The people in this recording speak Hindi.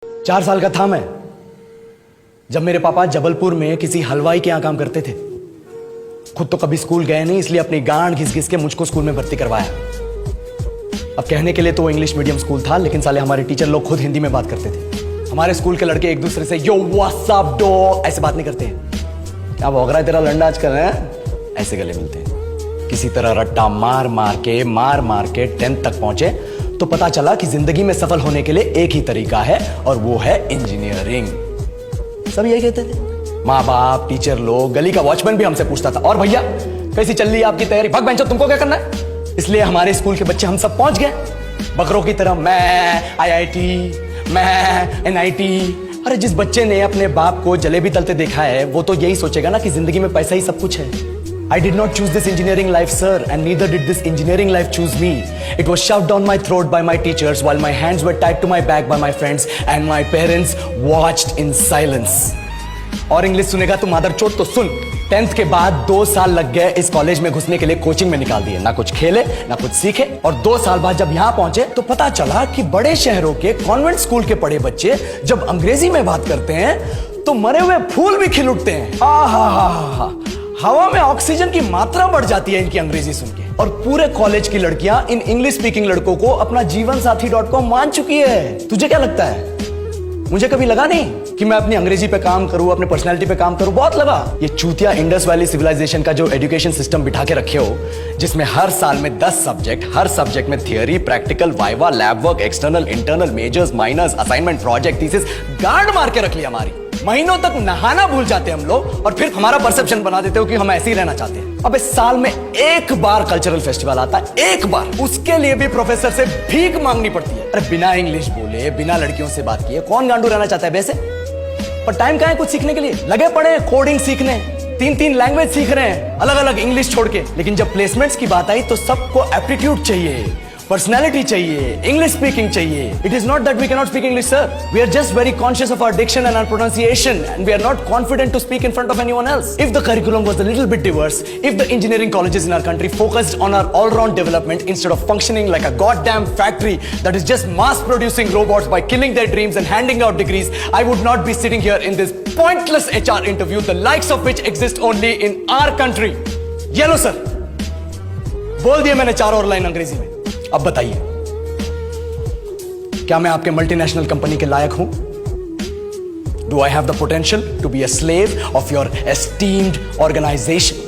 4 साल का था मैं जब मेरे पापा जबलपुर में किसी हलवाई के यहां काम करते थे। खुद तो कभी स्कूल गए नहीं, इसलिए अपनी गांड घिस घिस के मुझको स्कूल में भर्ती करवाया। अब कहने के लिए तो वो इंग्लिश मीडियम स्कूल था, लेकिन साले हमारे टीचर लोग खुद हिंदी में बात करते थे। हमारे स्कूल के लड़के एक दूसरे से यो व्हाट्स अप डॉग ऐसे बात नहीं करते हैं। क्या भौंक रहा है तेरा लंडा आजकल है? ऐसे गले मिलते हैं। किसी तरह रट्टा मार मार के 10th तक पहुंचे तो पता चला कि जिंदगी में सफल होने के लिए एक ही तरीका है और वो है इंजीनियरिंग। सब यही कहते थे। माँ बाप, टीचर लोग, गली का वॉचमैन भी हमसे पूछता था, और भैया कैसी चल रही है आपकी तैयारी? भग बेंचो, तुमको क्या करना है? इसलिए हमारे स्कूल के बच्चे हम सब पहुंच गए बकरों की तरह। मैं IIT, मैं NIT। अरे जिस बच्चे ने अपने बाप को जलेबी तलते देखा है वो तो यही सोचेगा ना कि जिंदगी में पैसा ही सब कुछ है। I did not choose this engineering life, sir, and neither did this engineering life choose me. It was shoved down my throat by my teachers while my hands were tied to my back by my friends and my parents watched in silence. और इंग्लिश सुनेगा तू मादरचोद तो सुन। 10th के बाद 2 साल लग गए इस कॉलेज में घुसने के लिए, कोचिंग में निकाल दिए। ना कुछ खेले ना कुछ सीखे, और 2 साल बाद जब यहाँ पहुंचे तो पता चला कि बड़े शहरों के कॉन्वेंट स्कूल के पढ़े बच्चे जब अंग्रेजी में बात करते हैं तो मरे हुए फूल भी खिल उठते हैं। आहा, हवा में ऑक्सीजन की मात्रा बढ़ जाती है इनकी अंग्रेजी सुन के। और पूरे कॉलेज की लड़कियां इन इंग्लिश स्पीकिंग लड़कों को अपना जीवनसाथी.com मान चुकी है। तुझे क्या लगता है? मुझे कभी लगा नहीं कि मैं अपनी अंग्रेजी पे काम करूं, अपने पर्सनालिटी पे काम करूं। बहुत लगा। ये चूतिया इंडस वैली सिविलाइजेशन का जो एजुकेशन सिस्टम बिठा के रखे हो, जिसमें हर साल में 10 सब्जेक्ट, हर सब्जेक्ट में theory, practical, viva, lab work, external, internal, majors, minors, assignment, project, thesis, गांड मार के रख लिया हमारी। महीनों तक नहाना भूल जाते हैं हम लोग, और फिर हमारा परसेप्शन बना देते हो कि हम ऐसे ही रहना चाहते हैं। अब इस साल में एक बार कल्चरल फेस्टिवल आता है, एक बार, उसके लिए भी प्रोफेसर से भीख मांगनी पड़ती है। अरे बिना इंग्लिश बोले, बिना लड़कियों से बात किए कौन गांडू रहना चाहता है वैसे? पर टाइम कहाँ है कुछ सीखने के लिए? लगे पड़े कोडिंग सीखने, 3 लैंग्वेज सीख रहे हैं, अलग अलग इंग्लिश छोड़ के। लेकिन जब प्लेसमेंट्स की बात आई तो सबको एप्टीट्यूड चाहिए, पर्सनैलिटी चाहिए, इंग्लिश स्पीकिंग चाहिए। It is not that we cannot speak English, sir. We are just very conscious of our diction and our pronunciation, and we are not confident to speak in front of anyone else. If the curriculum was a little bit diverse, if the engineering colleges in our country focused on our all-round development instead of functioning like a goddamn factory that is just mass-producing robots by killing their dreams and handing out degrees, I would not be sitting here in this pointless HR interview, the likes of which exist only in our country. Yellow, sir. बोल दिया मैंने 4 और लाइन अंग्रेजी में। अब बताइए, क्या मैं आपके मल्टीनेशनल कंपनी के लायक हूं? Do I have the potential to be a slave of your esteemed organisation?